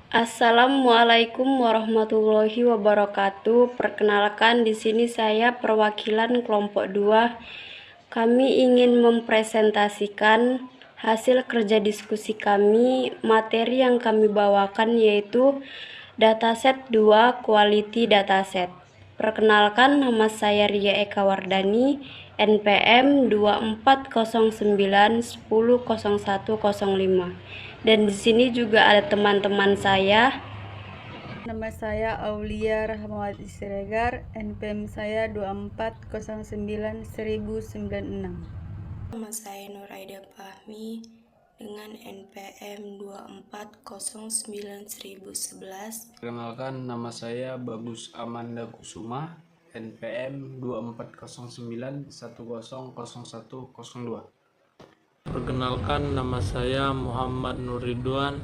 Assalamualaikum warahmatullahi wabarakatuh. Perkenalkan, di sini saya perwakilan kelompok 2. Kami ingin mempresentasikan hasil kerja diskusi kami. Materi yang kami bawakan yaitu dataset 2 quality dataset. Perkenalkan, nama saya Ria Eka Wardani, NPM 2409100105. Dan di sini juga ada teman-teman saya. Nama saya Aulia Rahmawati Siregar, NPM saya 24091096. Nama saya Nuraida Fahmi dengan NPM 24091011. Perkenalkan, nama saya Bagus Amanda Kusuma, NPM 2409100102. Perkenalkan, nama saya Muhammad Nur Ridwan,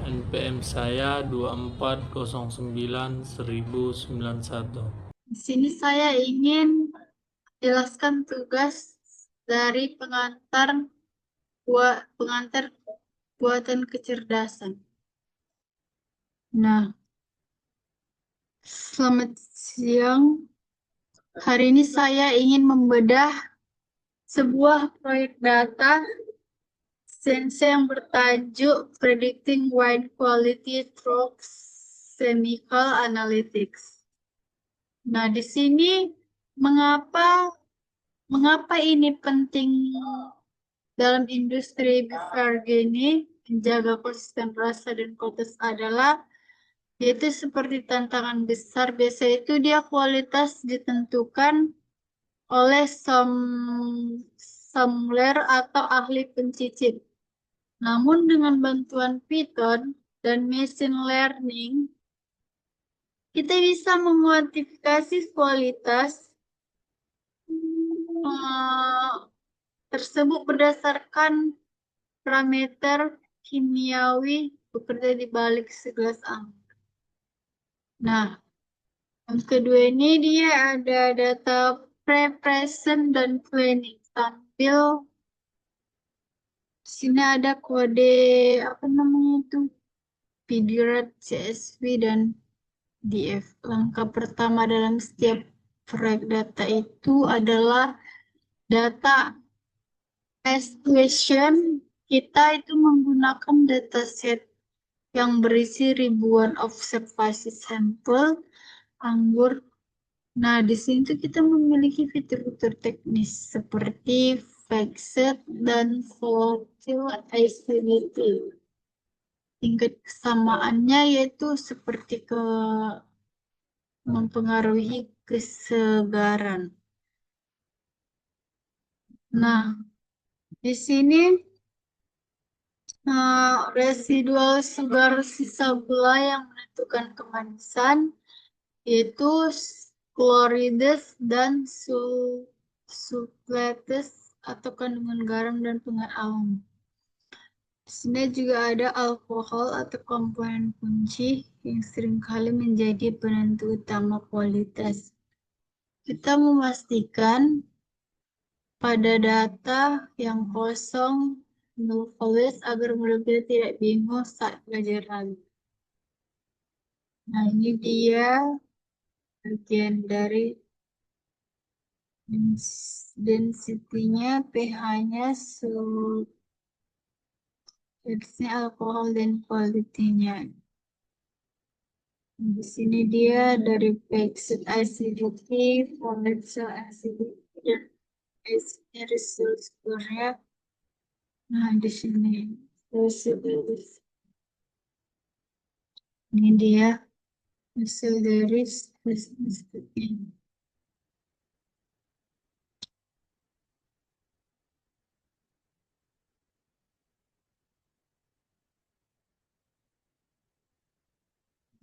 NPM saya 24091091. Di sini saya ingin jelaskan tugas dari pengantar buatan kecerdasan. Nah, selamat siang. Hari ini saya ingin membedah sebuah proyek data sains yang bertajuk Predicting Wine Quality Through Chemical Analytics. Nah, di sini mengapa ini penting dalam industri beef ini menjaga konsisten rasa dan kualitas adalah yaitu seperti tantangan besar. Biasa itu dia kualitas ditentukan oleh sommelier atau ahli pencicip. Namun dengan bantuan Python dan machine learning, kita bisa memuantifikasi kualitas tersebut berdasarkan parameter kimiawi bekerja di balik segelas angka. Nah, yang kedua ini dia ada data preparation dan planning. Tampil di sini ada kode PDRAT, CSV, dan DF. Langkah pertama dalam setiap proyek data itu adalah data estimation. Kita itu menggunakan dataset yang berisi ribuan observasi sampel anggur. Nah, di sini tuh kita memiliki fitur-fitur teknis seperti FactSet dan volatility. Tingkat kesamaannya yaitu seperti mempengaruhi kesegaran. Nah, di sini residual sugar sisa gula yang menentukan kemanisan yaitu chlorides dan sulfites atau kandungan garam dan pengaruh alam. Di sini juga ada alkohol atau komponen kunci yang seringkali menjadi penentu utama kualitas. Kita memastikan pada data yang kosong null values agar murid tidak bingung saat belajar lagi. Nah, ini dia bagian dari density-nya, pH-nya, alkohol, dan quality-nya. Di sini dia dari FactSet acidity, volatile acidity, dan acidnya result score-nya. Nah, di sini ini dia hasil dari statistiknya.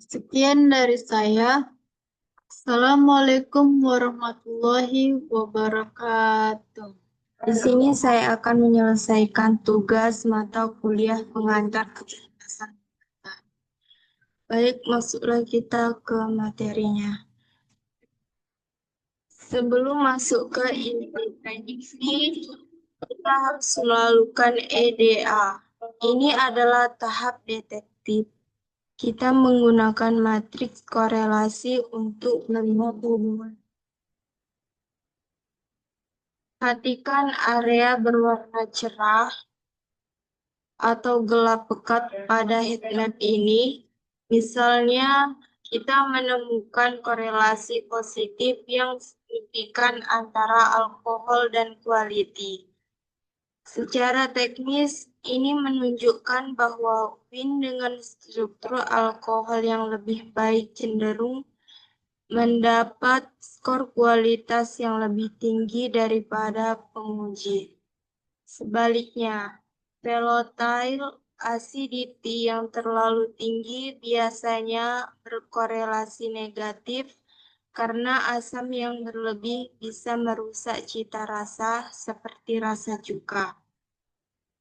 Sekian dari saya. Assalamualaikum warahmatullahi wabarakatuh. Di sini saya akan menyelesaikan tugas mata kuliah pengantar kecerdasan. Baik, masuklah kita ke materinya. Sebelum masuk ke inti prediksi, kita harus melakukan EDA. Ini adalah tahap detektif. kita menggunakan matriks korelasi untuk melihat hubungan. Perhatikan area berwarna cerah atau gelap pekat pada heatmap ini. Misalnya, kita menemukan korelasi positif yang signifikan antara alkohol dan quality. Secara teknis, ini menunjukkan bahwa wine dengan struktur alkohol yang lebih baik cenderung mendapat skor kualitas yang lebih tinggi daripada penguji. Sebaliknya, volatile acidity yang terlalu tinggi biasanya berkorelasi negatif karena asam yang berlebih bisa merusak cita rasa seperti rasa cuka.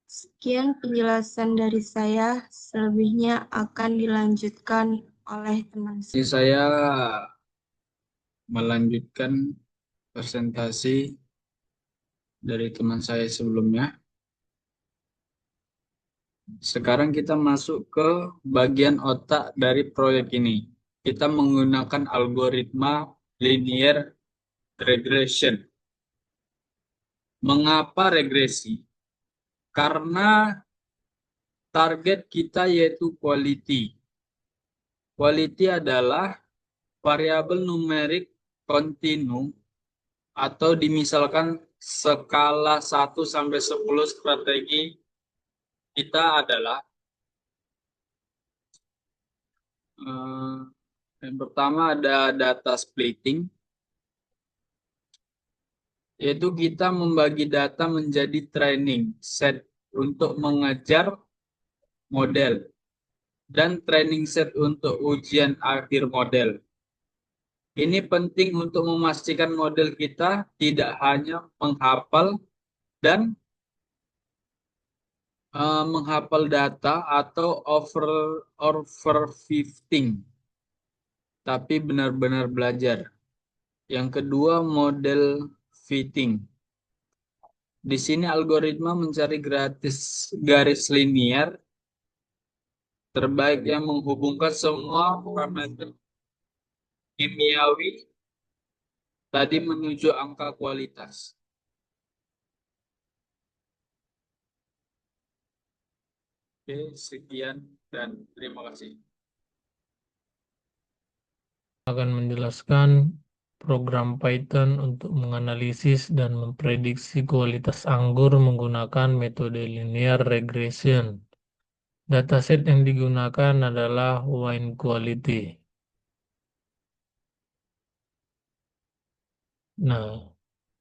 Sekian penjelasan dari saya, selebihnya akan dilanjutkan oleh teman saya. Jadi saya melanjutkan presentasi dari teman saya sebelumnya. Sekarang kita masuk ke bagian otak dari proyek ini. Kita menggunakan algoritma linear regression. Mengapa regresi? Karena target kita yaitu quality. Quality adalah variabel numerik kontinu atau dimisalkan skala 1 sampai 10 strategi kita adalah yang pertama ada data splitting, yaitu kita membagi data menjadi training set untuk mengejar model dan training set untuk ujian akhir model. Ini penting untuk memastikan model kita tidak hanya menghafal dan menghafal data atau overfitting, tapi benar-benar belajar. Yang kedua, model fitting. Di sini algoritma mencari garis linear terbaik yang menghubungkan semua parameter kimiawi tadi menuju angka kualitas. Oke, sekian dan terima kasih. Akan menjelaskan program Python untuk menganalisis dan memprediksi kualitas anggur menggunakan metode linear regression. Dataset yang digunakan adalah wine quality. Nah,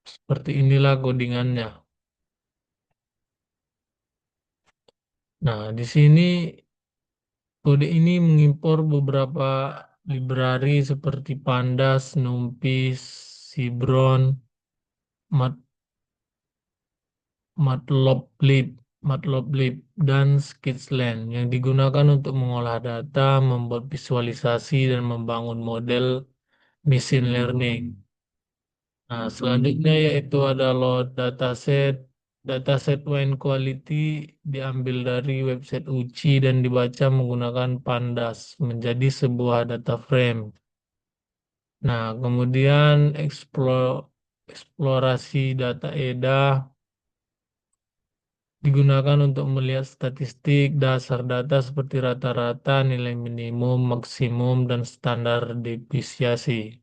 seperti inilah codingannya. Nah, di sini kode ini mengimpor beberapa library seperti Pandas, NumPy, Cibron, Matplotlib, dan Skitchland yang digunakan untuk mengolah data, membuat visualisasi, dan membangun model machine learning. Nah, selanjutnya yaitu ada load dataset. Dataset wine quality diambil dari website UCI dan dibaca menggunakan Pandas menjadi sebuah data frame. Nah, kemudian eksplorasi data EDA digunakan untuk melihat statistik dasar data seperti rata-rata, nilai minimum, maksimum, dan standar deviasi.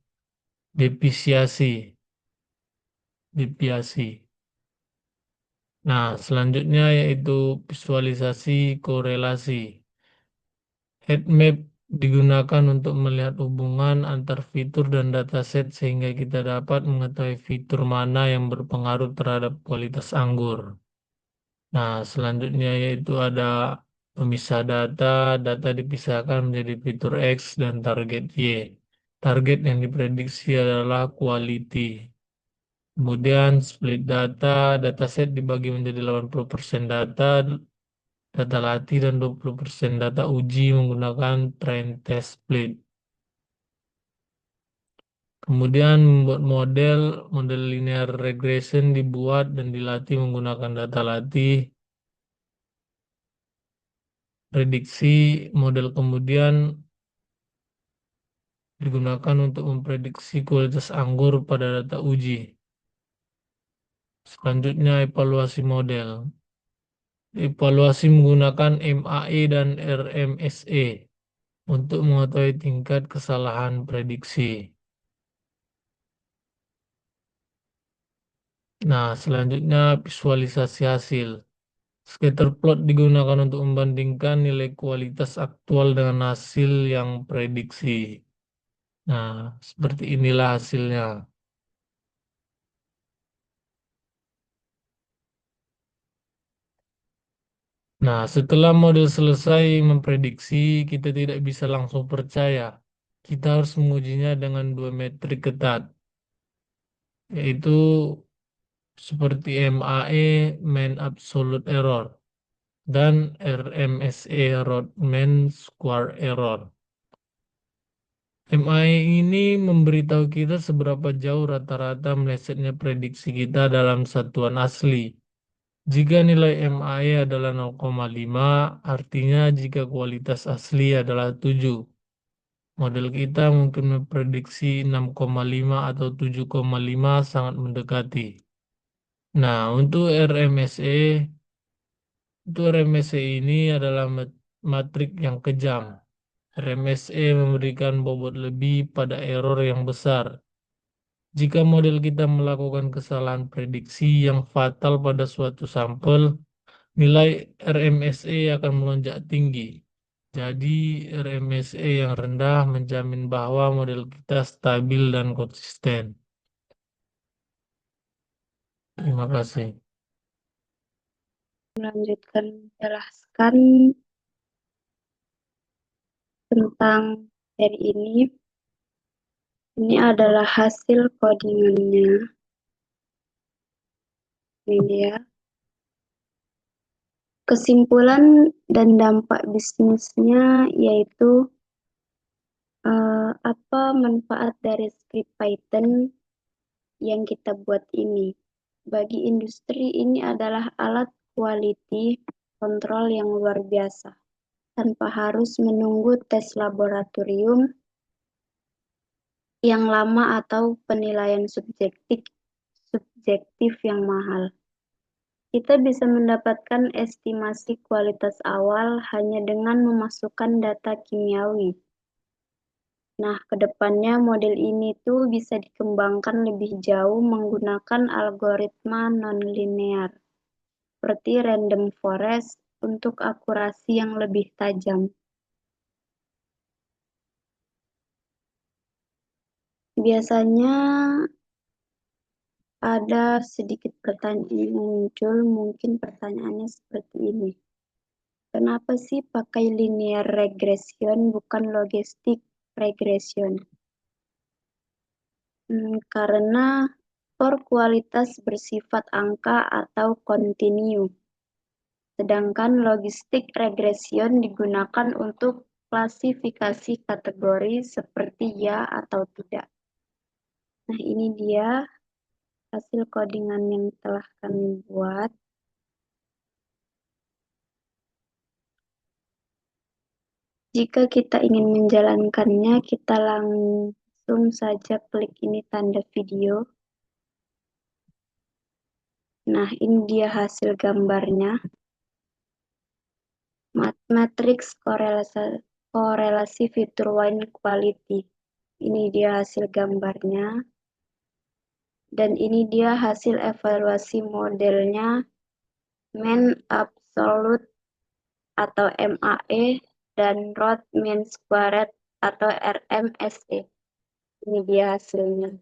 Nah, selanjutnya yaitu visualisasi korelasi. Heatmap digunakan untuk melihat hubungan antar fitur dan dataset sehingga kita dapat mengetahui fitur mana yang berpengaruh terhadap kualitas anggur. Nah, selanjutnya yaitu ada pemisah data. Data dipisahkan menjadi fitur X dan target Y. Target yang diprediksi adalah quality. Kemudian split data, dataset dibagi menjadi 80% data latih dan 20% data uji menggunakan train test split. Kemudian membuat model linear regression dibuat dan dilatih menggunakan data latih. prediksi model kemudian digunakan untuk memprediksi kualitas anggur pada data uji. Selanjutnya, evaluasi model. Evaluasi menggunakan MAE dan RMSE untuk mengetahui tingkat kesalahan prediksi. Nah, selanjutnya visualisasi hasil. Scatter plot digunakan untuk membandingkan nilai kualitas aktual dengan hasil yang prediksi. Nah, seperti inilah hasilnya. Nah, setelah model selesai memprediksi, kita tidak bisa langsung percaya. Kita harus mengujinya dengan dua metrik ketat, yaitu seperti MAE, Mean Absolute Error, dan RMSE, Root Mean Square Error. MAE ini memberitahu kita seberapa jauh rata-rata melesetnya prediksi kita dalam satuan asli. Jika nilai MAE adalah 0,5, artinya jika kualitas asli adalah 7. Model kita mungkin memprediksi 6,5 atau 7,5 sangat mendekati. Nah, untuk RMSE ini adalah matrik yang kejam. RMSE memberikan bobot lebih pada error yang besar. Jika model kita melakukan kesalahan prediksi yang fatal pada suatu sampel, nilai RMSE akan melonjak tinggi. Jadi, RMSE yang rendah menjamin bahwa model kita stabil dan konsisten. Terima kasih. Melanjutkan menjelaskan tentang seri ini. Ini adalah hasil codingannya. Ini dia. Kesimpulan dan dampak bisnisnya yaitu apa manfaat dari script Python yang kita buat ini. Bagi industri ini adalah alat quality control yang luar biasa, tanpa harus menunggu tes laboratorium yang lama atau penilaian subjektif yang mahal. Kita bisa mendapatkan estimasi kualitas awal hanya dengan memasukkan data kimiawi. Nah, kedepannya model ini tuh bisa dikembangkan lebih jauh menggunakan algoritma non-linear, seperti random forest untuk akurasi yang lebih tajam. Biasanya ada sedikit pertanyaan yang muncul, mungkin pertanyaannya seperti ini. Kenapa sih pakai linear regression bukan logistic regression? Karena skor kualitas bersifat angka atau kontinu. Sedangkan logistic regression digunakan untuk klasifikasi kategori seperti ya atau tidak. Nah, ini dia hasil codingan yang telah kami buat. Jika kita ingin menjalankannya, kita langsung saja klik ini tanda video. Nah, ini dia hasil gambarnya. Matrix korelasi fitur wine quality. Ini dia hasil gambarnya. Dan ini dia hasil evaluasi modelnya Mean Absolute atau MAE dan Root Mean Squared atau RMSE. Ini dia hasilnya.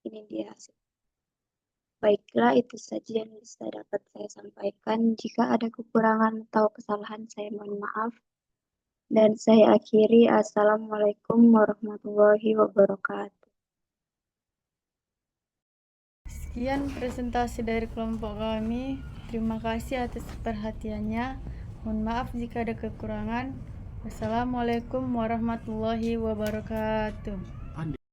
Ini dia hasil. Baiklah, itu saja yang bisa dapat saya sampaikan. Jika ada kekurangan atau kesalahan, saya mohon maaf. Dan saya akhiri. Assalamualaikum warahmatullahi wabarakatuh. Sekian presentasi dari kelompok kami. Terima kasih atas perhatiannya. Mohon maaf jika ada kekurangan. Wassalamualaikum warahmatullahi wabarakatuh.